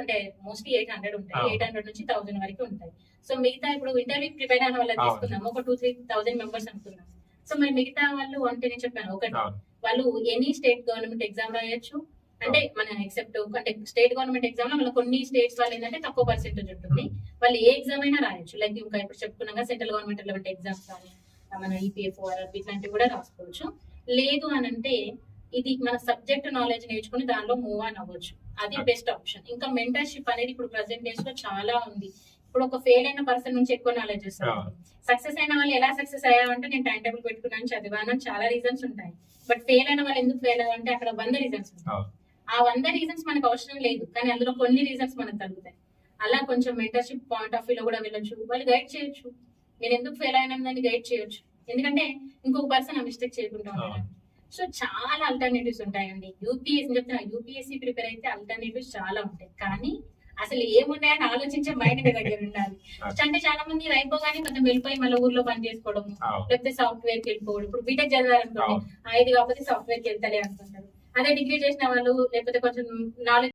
అంటే మోస్ట్లీ 800 ఉంటాయి. 800 నుంచి 1000 వరకు ఉంటాయి. సో మిగతా ఇప్పుడు ఇంటర్వ్యూ ప్రిపేర్ అయిన వాళ్ళని తీసుకుందాం, ఒక 2-3,000 మెంబర్స్ అనుకున్నాం. సో మరి మిగతా వాళ్ళు అంటే నేను చెప్పాను ఒకటి, వాళ్ళు ఎనీ స్టేట్ గవర్నమెంట్ ఎగ్జామ్ రాయొచ్చు. అంటే మన ఎక్సెప్ట్ అంటే స్టేట్ గవర్నమెంట్ ఎగ్జామ్ లో మన కొన్ని స్టేట్స్ వాళ్ళు ఏంటంటే తక్కువ పర్సెంటేజ్ ఉంటుంది, వాళ్ళు ఏ ఎగ్జామ్ అయినా రాయొచ్చు. లైక్ ఇంకా ఇప్పుడు చెప్పుకున్నాగా సెంట్రల్ గవర్నమెంట్ లెవెల్ ఎగ్జామ్స్ కానీ మన ఈపీఎఫ్ ఇట్లాంటివి కూడా రాసుకోవచ్చు. లేదు అని అంటే ఇది మన సబ్జెక్ట్ నాలెడ్జ్ నేర్చుకుని దానిలో మూవ్ ఆన్ అవ్వచ్చు, అది బెస్ట్ ఆప్షన్. ఇంకా మెంటర్షిప్ అనేది ఇప్పుడు ప్రెసెంట్ డేస్ లో చాలా ఉంది. ఇప్పుడు ఒక ఫెయిల్ అయిన పర్సన్ నుంచి ఎక్కువ నాలెడ్జ్ వస్తుంది. సక్సెస్ అయిన వాళ్ళు ఎలా సక్సెస్ అయ్యామంటే నేను టైం టేబుల్ పెట్టుకున్నాను, చదివాను, చాలా రీజన్స్ ఉంటాయి. బట్ ఫెయిల్ అయిన వాళ్ళు ఎందుకు ఫెయిల్ అయ్యారంటే అక్కడ 100 రీజన్స్ ఉంటాయి. ఆ 100 రీజన్స్ మనకు అవసరం లేదు, కానీ అందులో కొన్ని రీజన్స్ మనకు తగ్గుతాయి. అలా కొంచెం మెంటర్షిప్ పాయింట్ ఆఫ్ వ్యూలో కూడా వెళ్ళొచ్చు, వాళ్ళు గైడ్ చేయొచ్చు. నేను ఎందుకు ఫెయిల్ అయినా గైడ్ చేయొచ్చు, ఎందుకంటే ఇంకొక పర్సన్ ఆ మిస్టేక్ చేయకుండా ఉంటారు. సో చాలా ఆల్టర్నేటివ్స్ ఉంటాయండి. యూపీఎస్సీ చెప్తున్నా, యూపీఎస్సీ ప్రిపేర్ అయితే ఆల్టర్నేటివ్స్ చాలా ఉంటాయి, కానీ అసలు ఏమున్నాయని ఆలోచించే మైండ్ దగ్గర ఉండాలి. అంటే చాలా మంది ఇది అయిపోగానే కొంచెం వెళ్ళిపోయి మళ్ళీ ఊర్లో పని చేసుకోవడం, లేకపోతే సాఫ్ట్వేర్ కి వెళ్ళిపోవడం. ఇప్పుడు బీటెక్ చదివారనుకోండి, ఇది కాకపోతే సాఫ్ట్వేర్ కి వెళ్తాలే అనుకుంటారు. అదే డిగ్రీ చేసిన వాళ్ళు లేకపోతే కొంచెం నాలెడ్జ్